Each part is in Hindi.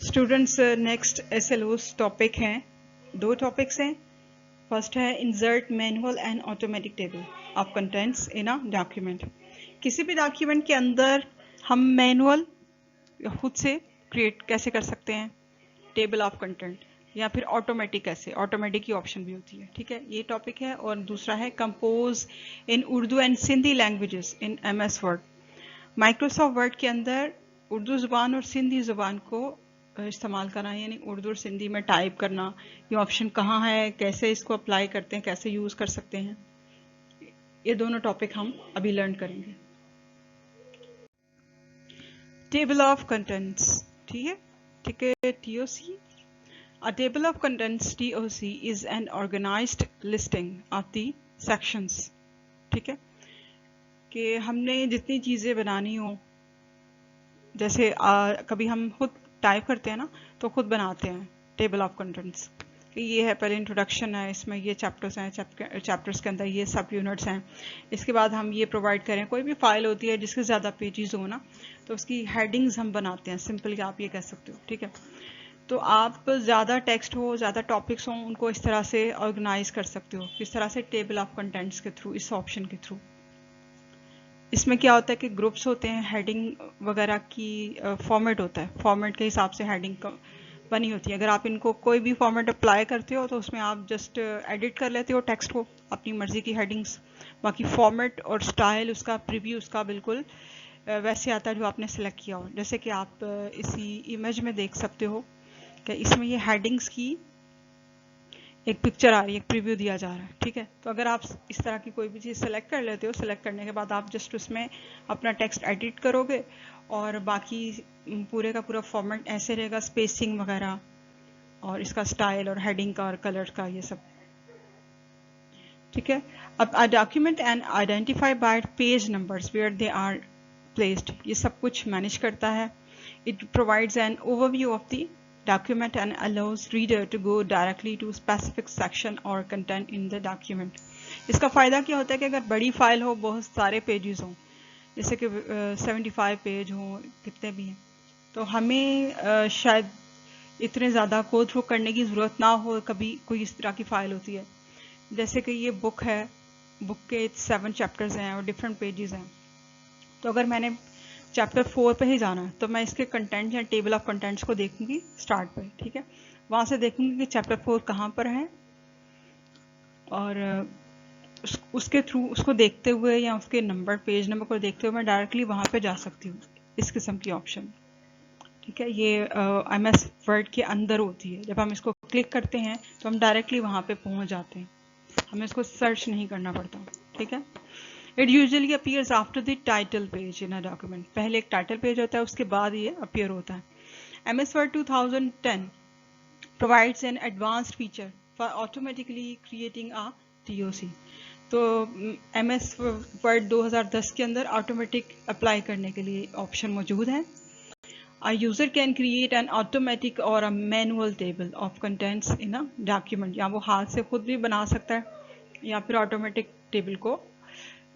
स्टूडेंट्स नेक्स्ट SLO's टॉपिक हैं, दो टॉपिक्स हैं। फर्स्ट है insert manual and automatic table of contents in a document. किसी भी डॉक्यूमेंट के अंदर हम मैनुअल खुद से क्रिएट कैसे कर सकते हैं टेबल ऑफ कंटेंट, या फिर ऑटोमेटिक कैसे, ऑटोमेटिक की ऑप्शन भी होती है। ठीक है, ये टॉपिक है। और दूसरा है compose in Urdu and Sindhi languages in MS word. Microsoft word के अंदर उर्दू ज़ुबान और सिंधी ज़ुबान को इस्तेमाल करना, यानी उर्दू और सिंधी में टाइप करना, ये ऑप्शन कहाँ है, कैसे इसको अप्लाई करते हैं, कैसे यूज़ कर सकते हैं, ये दोनों टॉपिक हम अभी लर्न करेंगे। टेबल ऑफ कंटेंट्स, ठीक है, TOC। A table of contents TOC is an organized listing of the sections। ठीक है, कि हमने जितनी चीज़ें बनानी हो, जैसे कभी हम खुद टाइप करते हैं ना, तो खुद बनाते हैं टेबल ऑफ कंटेंट्स कि ये है, पहले इंट्रोडक्शन है, इसमें ये चैप्टर्स हैं, चैप्टर्स के अंदर ये सब यूनिट्स हैं, इसके बाद हम ये प्रोवाइड करें। कोई भी फाइल होती है जिसके ज़्यादा पेजेस हो ना, तो उसकी हेडिंग्स हम बनाते हैं, सिंपल कि आप ये कह सकते हो। ठीक है, तो आप ज़्यादा टेक्स्ट हो, ज़्यादा टॉपिक्स हो, उनको इस तरह से ऑर्गेनाइज कर सकते हो, किस तरह से टेबल ऑफ कंटेंट्स के थ्रू, इस ऑप्शन के थ्रू। इसमें क्या होता है कि ग्रुप्स होते हैं, हेडिंग वगैरह की फॉर्मेट होता है, फॉर्मेट के हिसाब से हेडिंग बनी होती है। अगर आप इनको कोई भी फॉर्मेट अप्लाई करते हो तो उसमें आप जस्ट एडिट कर लेते हो टेक्स्ट को, अपनी मर्जी की हेडिंग्स। बाकी फॉर्मेट और स्टाइल उसका, प्रीव्यू उसका बिल्कुल वैसे आता है जो आपने सेलेक्ट किया हो। जैसे कि आप इसी इमेज में देख सकते हो कि इसमें ये हेडिंग्स की एक पिक्चर आ रही है, एक प्रीव्यू दिया जा रहा है। ठीक है, तो अगर आप इस तरह की कोई भी चीज़ सेलेक्ट कर लेते हो, सेलेक्ट करने के बाद आप जस्ट उसमें अपना टेक्स्ट एडिट करोगे, और बाकी पूरे का पूरा फॉर्मेट ऐसे रहेगा, स्पेसिंग वगैरह और इसका स्टाइल और हेडिंग का और कलर का, ये सब। ठीक है, अब a document and identify by page numbers where they are placed, ये सब कुछ मैनेज करता है। It provides an overview of the document and allows reader to go directly to specific section or content in the document। इसका फ़ायदा क्या होता है कि अगर बड़ी फाइल हो, बहुत सारे पेजेस हों, जैसे कि 75 पेज हों, कितने भी हैं, तो हमें शायद इतने ज़्यादा गो थ्रू करने की ज़रूरत ना हो। कभी कोई इस तरह की फ़ाइल होती है, जैसे कि ये बुक है, बुक के 7 चैप्टर्स हैं और डिफरेंट पेजेस हैं, तो अगर मैंने चैप्टर 4 पे ही जाना है तो मैं इसके कंटेंट या टेबल ऑफ कंटेंट्स को देखूंगी स्टार्ट पे। ठीक है, वहाँ से देखूंगी कि चैप्टर 4 कहाँ पर है, और उसके थ्रू उसको देखते हुए या उसके नंबर, पेज नंबर को देखते हुए मैं डायरेक्टली वहाँ पे जा सकती हूँ, इस किस्म की ऑप्शन। ठीक है, ये MS वर्ड के अंदर होती है। जब हम इसको क्लिक करते हैं तो हम डायरेक्टली वहाँ पे पहुँच जाते हैं, हमें इसको सर्च नहीं करना पड़ता। ठीक है, it usually appears after the title page in a document. पहले एक टाइटल पेज होता है, उसके बाद ये अपीयर होता है। MS Word 2010 provides an advanced feature for automatically creating a TOC। तो MS Word 2010 के अंदर ऑटोमेटिक अप्लाई करने के लिए ऑप्शन मौजूद है। A user can create an automatic or a manual table of contents in a document। या वो हाथ से खुद भी बना सकता है या फिर ऑटोमेटिक टेबल को,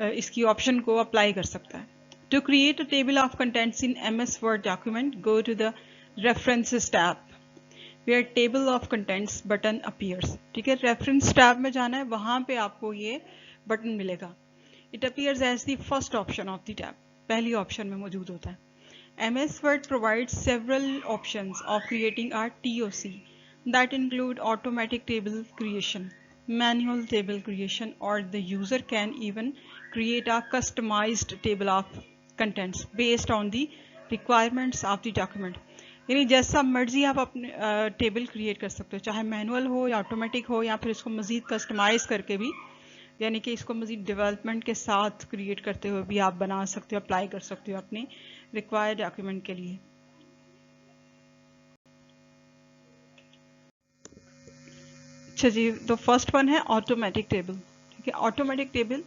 इसकी ऑप्शन को अप्लाई कर सकता है। To create a table of contents in MS Word document, go to the References tab where Table of Contents button appears। ठीक है, Reference tab में जाना है, वहाँ पे आपको ये बटन मिलेगा। It appears as the first option of the tab, पहली ऑप्शन में मौजूद होता है। MS Word provides several options of creating a TOC that include automatic table creation, manual table creation, or the user can even create a customized table of contents based on the requirements of the document। यानी जैसा मर्जी आप अपने टेबल क्रिएट कर सकते हो, चाहे मैनुअल हो या ऑटोमेटिक हो, या फिर इसको मज़ीद कस्टमाइज़ करके भी, यानी कि इसको मज़ीद डेवलपमेंट के साथ क्रिएट करते हुए भी आप बना सकते हो, अप्लाई कर सकते हो अपने रिक्वायर्ड डॉक्यूमेंट के लिए। अच्छा जी, तो फर्स्ट वन है ऑटोमेटिक टेबल। ठीक है, ऑटोमेटिक टेबल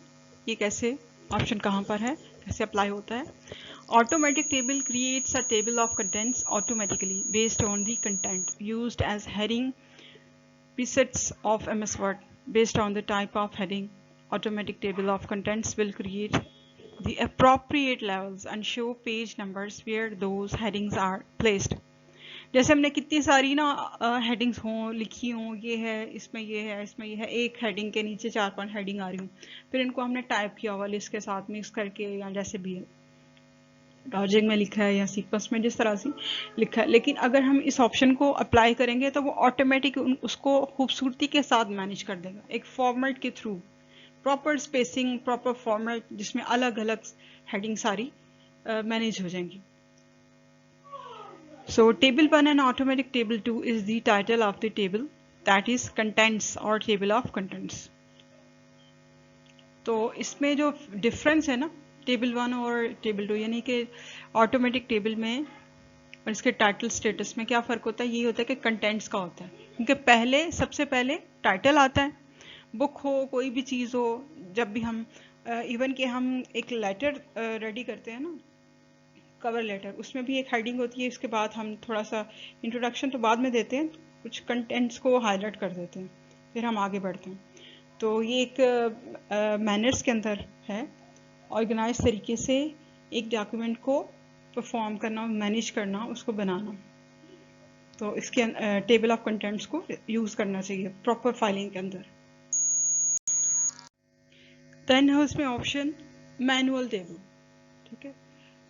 ये कैसे, ऑप्शन कहाँ पर है, कैसे अप्लाई होता है। Automatic table creates a table of contents automatically based on the content used as heading presets of MS Word। Based on the type of heading, automatic table of contents will create the appropriate levels and show page numbers where those headings are placed। जैसे हमने कितनी सारी ना हेडिंग्स हों लिखी हों, ये है इसमें, ये है इसमें, ये है, एक हेडिंग के नीचे 4-5 हेडिंग आ रही हूँ, फिर इनको हमने टाइप किया हुआ लिस्ट के साथ मिक्स करके, या जैसे भी लॉजिक में लिखा है या सीक्वेंस में जिस तरह से लिखा है। लेकिन अगर हम इस ऑप्शन को अप्लाई करेंगे तो वो ऑटोमेटिक उसको खूबसूरती के साथ मैनेज कर देगा, एक फॉर्मेट के through, proper spacing, proper format, जिसमें अलग अलग हेडिंग सारी मैनेज हो जाएंगी। So table 1 and automatic table 2 is the title of the table, that is contents or table of contents. तो इसमें जो डिफरेंस है ना टेबल 1 और टेबल 2, यानी कि ऑटोमेटिक टेबल में और इसके टाइटल स्टेटस में क्या फ़र्क होता है, ये होता है कि कंटेंट्स का होता है, क्योंकि पहले सबसे पहले टाइटल आता है, बुक हो कोई भी चीज़ हो, जब भी हम इवन कि हम एक लेटर रेडी करते हैं ना, कवर लेटर, उसमें भी एक हेडिंग होती है, इसके बाद हम थोड़ा सा इंट्रोडक्शन तो बाद में देते हैं, कुछ कंटेंट्स को हाईलाइट कर देते हैं, फिर हम आगे बढ़ते हैं। तो ये एक मैनर्स के अंदर है, ऑर्गेनाइज तरीके से एक डॉक्यूमेंट को परफॉर्म करना, मैनेज करना, उसको बनाना। तो इसके टेबल ऑफ कंटेंट्स को यूज़ करना चाहिए प्रॉपर फाइलिंग के अंदर। देन है उसमें ऑप्शन मैनुअल टेबल, ठीक है।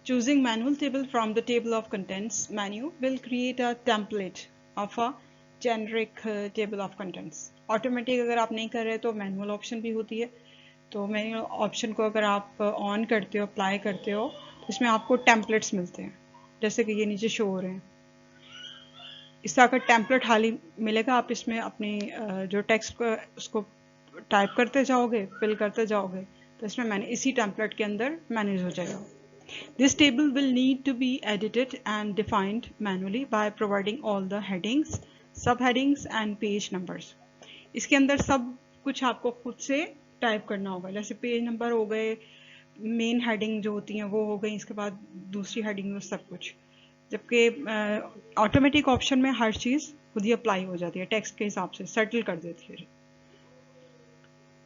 Choosing manual table from the table of contents menu will create a template of a generic table of contents. Automatic अगर आप नहीं कर रहे तो manual option भी होती है, तो manual option को अगर आप on करते हो, apply करते हो, तो इसमें आपको templates मिलते हैं, जैसे कि ये नीचे शो हो रहे हैं। इसका अगर टेम्पलेट हाल मिलेगा, आप इसमें अपनी जो टेक्स्ट उसको टाइप करते जाओगे, फिल करते जाओगे, तो इसमें मैंने इसी टेम्पलेट के अंदर मैनेज हो जाएगा। This table will need to be edited and defined manually by providing all the headings, subheadings and page numbers. इसके अंदर सब कुछ आपको खुद से टाइप करना होगा, जैसे पेज नंबर हो गए, मेन हेडिंग जो होती हैं वो हो गई, इसके बाद दूसरी हेडिंग में सब कुछ, जबकि ऑटोमेटिक ऑप्शन में हर चीज़ खुद ही अप्लाई हो जाती है, टेक्स्ट के हिसाब से सेटल कर देती है।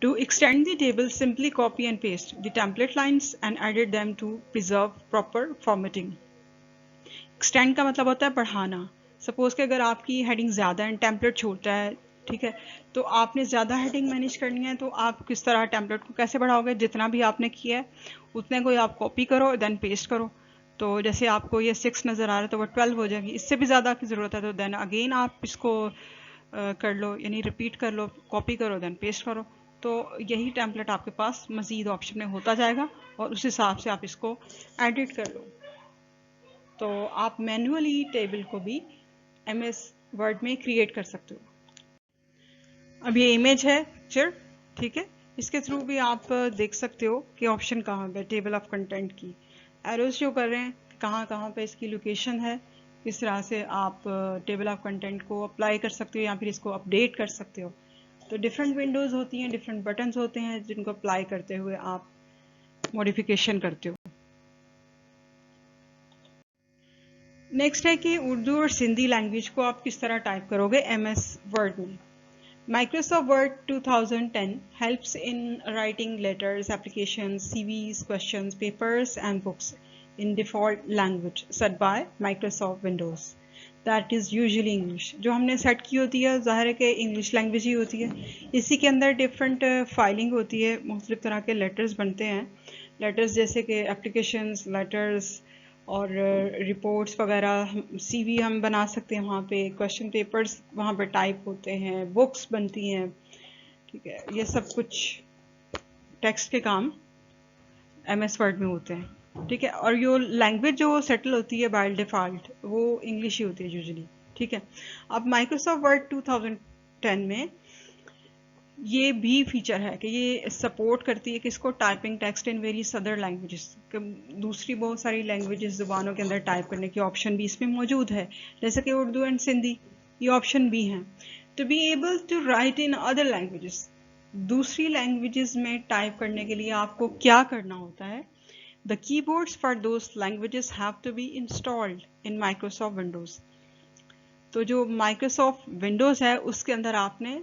To extend the table, simply copy and paste the template lines and edit them to preserve proper formatting. Extend का मतलब होता है बढ़ाना। Suppose कि अगर आपकी हेडिंग ज़्यादा है, टेम्पलेट छोटा है, ठीक है, तो आपने ज़्यादा हेडिंग मैनेज करनी है, तो आप किस तरह टेम्पलेट को कैसे बढ़ाओगे, जितना भी आपने किया है उतने को आप कॉपी करो, देन पेस्ट करो। तो जैसे आपको ये 6 नज़र आ रहा है तो वो 12 हो जाएगी, इससे भी ज़्यादा की ज़रूरत है तो देन अगेन आप इसको कर लो, यानी रिपीट कर लो, कॉपी करो, देन पेस्ट करो। तो यही टेम्पलेट आपके पास मज़ीद ऑप्शन में होता जाएगा और उस हिसाब से आप इसको एडिट कर लो। तो आप मैन्युअली टेबल को भी MS वर्ड में क्रिएट कर सकते हो। अब ये इमेज है, पिक्चर, ठीक है, इसके थ्रू भी आप देख सकते हो कि ऑप्शन कहाँ पे, टेबल ऑफ कंटेंट की एरोज शो कर रहे हैं, कहाँ कहाँ पे इसकी लोकेशन है, किस तरह से आप टेबल ऑफ कंटेंट को अप्लाई कर सकते हो या फिर इसको अपडेट कर सकते हो। तो डिफरेंट विंडोज़ होती हैं, डिफरेंट बटन्स होते हैं, जिनको अप्लाई करते हुए आप मॉडिफिकेशन करते हो। नेक्स्ट है कि उर्दू और सिंधी लैंग्वेज को आप किस तरह टाइप करोगे MS वर्ड में। Microsoft Word 2010 helps in writing letters, applications, CVs, questions, papers and books in default language set by Microsoft Windows. That is usually English. जो हमने सेट की होती है ज़ाहिर है कि इंग्लिश लैंग्वेज ही होती है। इसी के अंदर डिफरेंट फाइलिंग होती है, मुख्तलिफ तरह के लेटर्स बनते हैं, लेटर्स जैसे कि एप्लीकेशंस, लेटर्स और रिपोर्ट्स वगैरह, CV हम बना सकते हैं वहाँ पे, क्वेश्चन पेपर्स वहाँ पे टाइप होते हैं, बुक्स बनती हैं, ठीक है, ये सब कुछ टेक्स्ट के काम MS वर्ड में होते हैं, ठीक है। और यो लैंग्वेज जो सेटल होती है बाय डिफ़ॉल्ट वो इंग्लिश ही होती है यूजुअली, ठीक है। अब माइक्रोसॉफ्ट वर्ड 2010 में ये भी फीचर है कि ये सपोर्ट करती है कि इसको typing text in various other languages, दूसरी बहुत सारी लैंग्वेजेस ज़ुबानों के अंदर टाइप करने की ऑप्शन भी इसमें मौजूद है, जैसे कि उर्दू एंड सिंधी, ये ऑप्शन भी हैं। To be able to write in other languages, दूसरी लैंग्वेजेस में टाइप करने के लिए आपको क्या करना होता है, The keyboards for those languages have to be installed in Microsoft Windows. तो जो Microsoft Windows है उसके अंदर आपने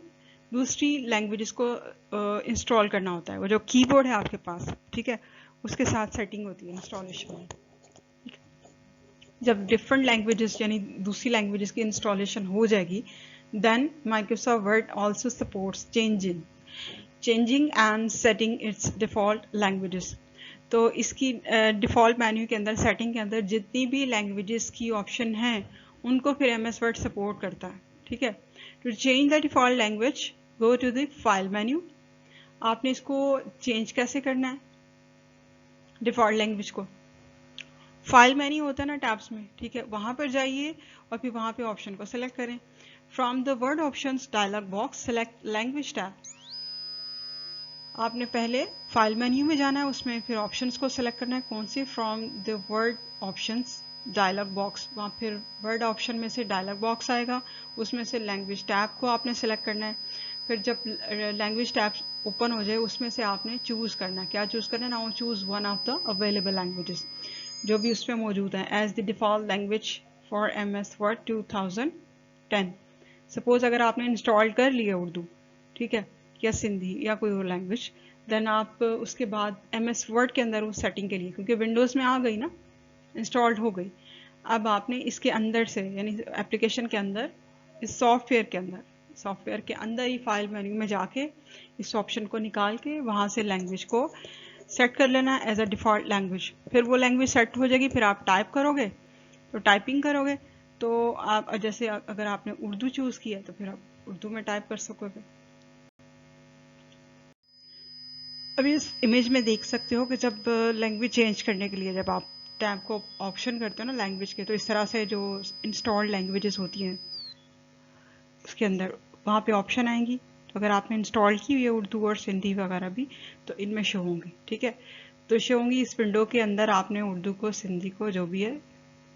दूसरी लैंग्वेजेस को इंस्टॉल करना होता है। वो जो कीबोर्ड है आपके पास, ठीक है, उसके साथ सेटिंग होती है इंस्टॉलेशन में। जब डिफरेंट लैंग्वेजेस यानी दूसरी लैंग्वेजेस की इंस्टॉलेशन हो जाएगी, then Microsoft Word also supports changing and setting its default languages. तो इसकी डिफ़ॉल्ट मेन्यू के अंदर, सेटिंग के अंदर जितनी भी लैंग्वेजेस की ऑप्शन हैं उनको फिर एमएस वर्ड सपोर्ट करता है। ठीक है, to change the default language go to the file menu. आपने इसको चेंज कैसे करना है डिफ़ॉल्ट लैंग्वेज को? फाइल मेन्यू होता है ना टैब्स में, ठीक है, वहां पर जाइए और फिर वहां पे ऑप्शन को सिलेक्ट करें। From the Word options dialog box select language tab. आपने पहले फाइल मेन्यू में जाना है, उसमें फिर ऑप्शंस को सिलेक्ट करना है, कौन सी, from the Word options dialog box, वहाँ फिर वर्ड ऑप्शन में से डायलॉग बॉक्स आएगा, उसमें से लैंग्वेज टैब को आपने सेलेक्ट करना है। फिर जब लैंग्वेज टैब ओपन हो जाए उसमें से आपने चूज़ करना है, क्या चूज़ करना है, now choose one of the available languages जो भी उसमें मौजूद है as the default language for MS Word 2010। Suppose अगर आपने इंस्टॉल कर लिया उर्दू, ठीक है, या सिंधी या कोई और लैंग्वेज, देन आप उसके बाद MS वर्ड के अंदर उस सेटिंग के लिए, क्योंकि विंडोज़ में आ गई ना, इंस्टॉल्ड हो गई, अब आपने इसके अंदर से यानी एप्लीकेशन के अंदर, इस सॉफ्टवेयर के अंदर ही फाइल मेन्यू में जाके इस ऑप्शन को निकाल के वहाँ से लैंग्वेज को सेट कर लेना एज अ डिफ़ॉल्ट लैंग्वेज। फिर वो लैंग्वेज सेट हो जाएगी, फिर आप टाइप करोगे तो टाइपिंग करोगे तो आप जैसे अगर आपने उर्दू चूज़ किया तो फिर आप उर्दू में टाइप कर सकोगे। अभी इस इमेज में देख सकते हो कि जब लैंग्वेज चेंज करने के लिए जब आप टैब को ऑप्शन करते हो ना लैंग्वेज के, तो इस तरह से जो इंस्टॉल्ड लैंग्वेजेस होती हैं उसके अंदर वहाँ पे ऑप्शन आएंगी। तो अगर आपने इंस्टॉल की हुई है उर्दू और सिंधी वगैरह भी तो इनमें शो होंगी। ठीक है, तो शो होंगी इस विंडो के अंदर। आपने उर्दू को, सिंधी को, जो भी है,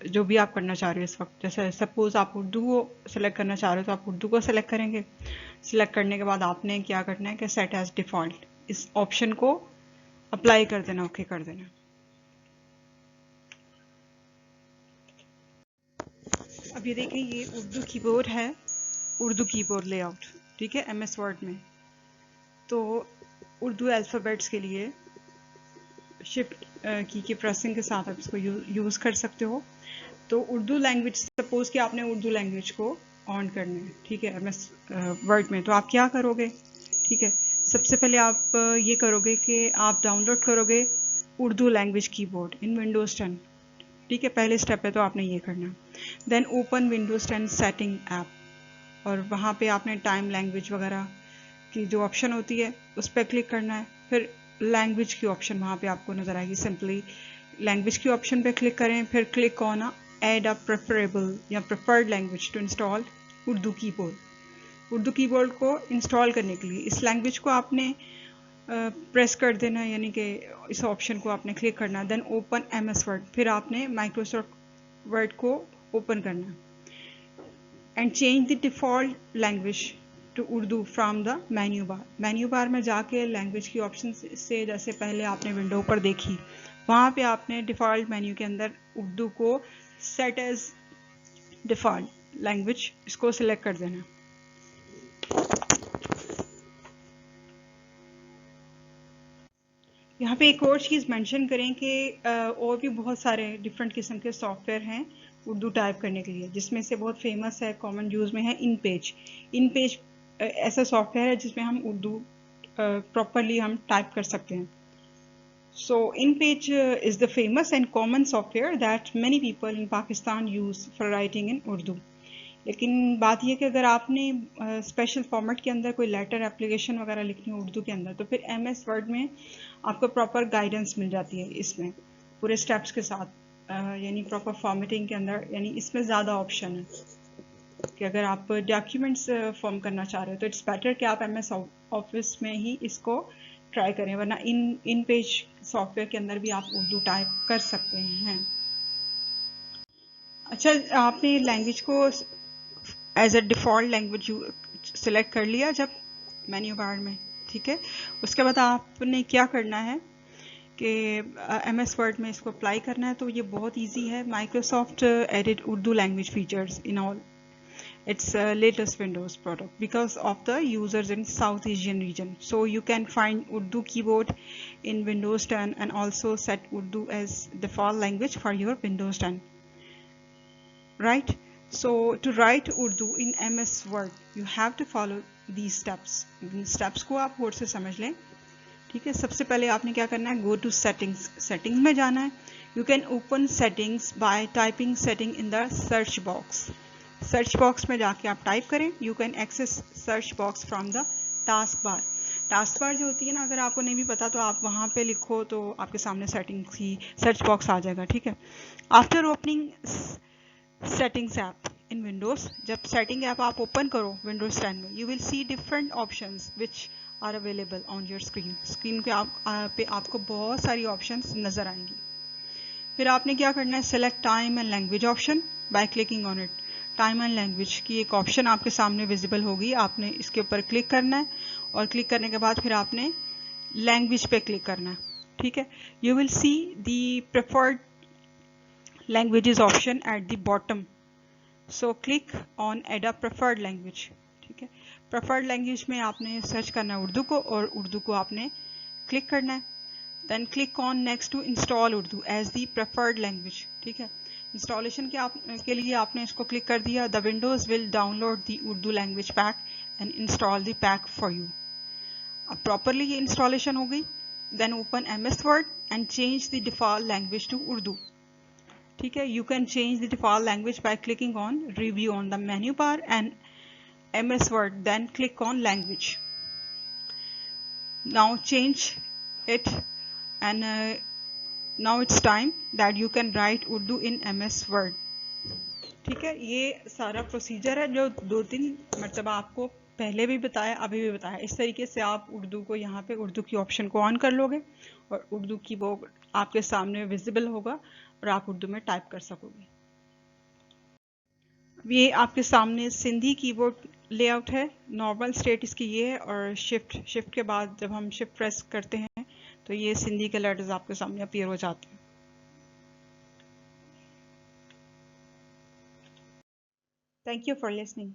जो भी आप करना चाह रहे हो इस वक्त, जैसे सपोज आप उर्दू को सेलेक्ट करना चाह रहे हो तो आप उर्दू को सेलेक्ट करेंगे। सिलेक्ट करने के बाद आपने क्या करना है कि सेट एज डिफ़ॉल्ट इस ऑप्शन को अप्लाई कर देना, ओके कर देना। अब ये देखें, ये उर्दू कीबोर्ड है, उर्दू कीबोर्ड लेआउट, ठीक है, MS वर्ड में। तो उर्दू अल्फ़ाबेट्स के लिए शिफ्ट की के प्रेसिंग के साथ आप इसको यूज़ कर सकते हो। तो उर्दू लैंग्वेज, सपोज कि आपने उर्दू लैंग्वेज को ऑन करना है, ठीक है, MS वर्ड में, तो आप क्या करोगे? ठीक है, सबसे पहले आप ये करोगे कि आप डाउनलोड करोगे उर्दू लैंग्वेज कीबोर्ड इन विंडोज़ 10। ठीक है, पहले स्टेप है तो आपने ये करना। Then open Windows 10 setting app और वहाँ पे आपने टाइम लैंग्वेज वगैरह की जो ऑप्शन होती है उस पर क्लिक करना है। फिर लैंग्वेज की ऑप्शन वहाँ पे आपको नज़र आएगी, सिंपली लैंग्वेज की ऑप्शन पे क्लिक करें। फिर click on add a preferable या preferred language to install Urdu keyboard. Urdu keyboard को इंस्टॉल करने के लिए इस लैंग्वेज को आपने प्रेस कर देना, यानी कि इस ऑप्शन को आपने क्लिक करना। देन ओपन MS वर्ड, फिर आपने माइक्रोसॉफ्ट वर्ड को ओपन करना and change the default language to Urdu from the menu bar. Menu bar में जाके लैंग्वेज की ऑप्शन से, जैसे पहले आपने विंडो पर देखी, वहाँ पे आपने डिफ़ॉल्ट मेन्यू के अंदर उर्दू को सेट एज डिफ़ॉल्ट लैंग्वेज इसको सिलेक्ट कर देना। यहाँ पे एक और चीज़ मेंशन करें कि और भी बहुत सारे डिफरेंट किस्म के सॉफ्टवेयर हैं उर्दू टाइप करने के लिए, जिसमें से बहुत फेमस है, कॉमन यूज़ में है InPage। InPage ऐसा सॉफ्टवेयर है जिसमें हम उर्दू प्रॉपरली हम टाइप कर सकते हैं। So InPage is the famous and common software that many people in Pakistan use for writing in Urdu. लेकिन बात यह कि अगर आपने स्पेशल फॉर्मेट के अंदर कोई लेटर एप्लीकेशन वगैरह लिखनी हो उर्दू के अंदर, तो फिर MS वर्ड में आपको प्रॉपर गाइडेंस मिल जाती है इसमें पूरे स्टेप्स के साथ, यानी प्रॉपर फॉर्मेटिंग के अंदर, यानी इसमें ज़्यादा ऑप्शन है कि अगर आप डॉक्यूमेंट्स फॉर्म करना चाह रहे हो तो इट्स बेटर कि आप MS ऑफिस में ही इसको ट्राई करें, वरना इन पेज सॉफ्टवेयर के अंदर भी आप उर्दू टाइप कर सकते हैं। अच्छा, आपने लैंग्वेज को as a default language select कर लिया जब मेन्यू बार में, ठीक है, उसके बाद आपने क्या करना है कि MS वर्ड में इसको अप्लाई करना है। तो ये बहुत इजी है। Microsoft edit Urdu language features in all its latest Windows product because of the users in South Asian region. So you can find Urdu keyboard in Windows 10 and also set Urdu as default language for your Windows 10. right? So to write Urdu in MS Word you have to follow these steps. In steps को आप और से समझ लें, ठीक है। सबसे पहले आपने क्या करना है, गो टू सेटिंग्स, सेटिंग्स में जाना है। You can open settings by typing setting in the search box. Search box में जाके आप टाइप करें। You can access search box from the task bar. Task bar जो होती है ना, अगर आपको नहीं भी पता तो आप वहाँ पे लिखो तो आपके सामने सेटिंग्स की सर्च बॉक्स आ जाएगा, ठीक है। After opening settings app in Windows, जब सेटिंग ऐप आप ओपन करो विंडोज 10 में, you will see different options which are available on your screen. Screen पे आपको बहुत सारी ऑप्शंस नजर आएंगी। फिर आपने क्या करना है, select time and language option buy clicking on it. Time and language की एक ऑप्शन आपके सामने विजिबल होगी, आपने इसके ऊपर क्लिक करना है और क्लिक करने के बाद फिर आपने लैंग्वेज पे क्लिक करना है, ठीक है। You will see the preferred languages option at the bottom, so click on add a preferred language, ठीक है। प्रेफर्ड लैंग्वेज में आपने सर्च करना है उर्दू को और उर्दू को आपने क्लिक करना है। Then click on next to install Urdu as the preferred language, ठीक है। इंस्टॉलेशन के लिए आपने इसको क्लिक कर दिया। The Windows will download the Urdu language pack and install the pack for you. अब प्रॉपरली ये इंस्टॉलेशन हो गई। Then open MS Word and change the default language to Urdu, ठीक है। You can change the default language by clicking on review on the menu bar and MS Word, then click on language. Now change it and now it's time that you can write Urdu in MS Word. ठीक है, ये सारा प्रोसीजर है जो 2-3 मरतबा आपको पहले भी बताया, अभी भी बताया। इस तरीके से आप उर्दू को यहाँ पे उर्दू की ऑप्शन को ऑन कर लोगे और उर्दू की वो आपके सामने विजिबल होगा और आप उर्दू में टाइप कर सकोगे। ये आपके सामने सिंधी कीबोर्ड लेआउट है। नॉर्मल स्टेट इसकी ये है और शिफ्ट के बाद जब हम शिफ्ट प्रेस करते हैं तो ये सिंधी के लेटर्स आपके सामने अपीयर हो जाते हैं। Thank you for listening.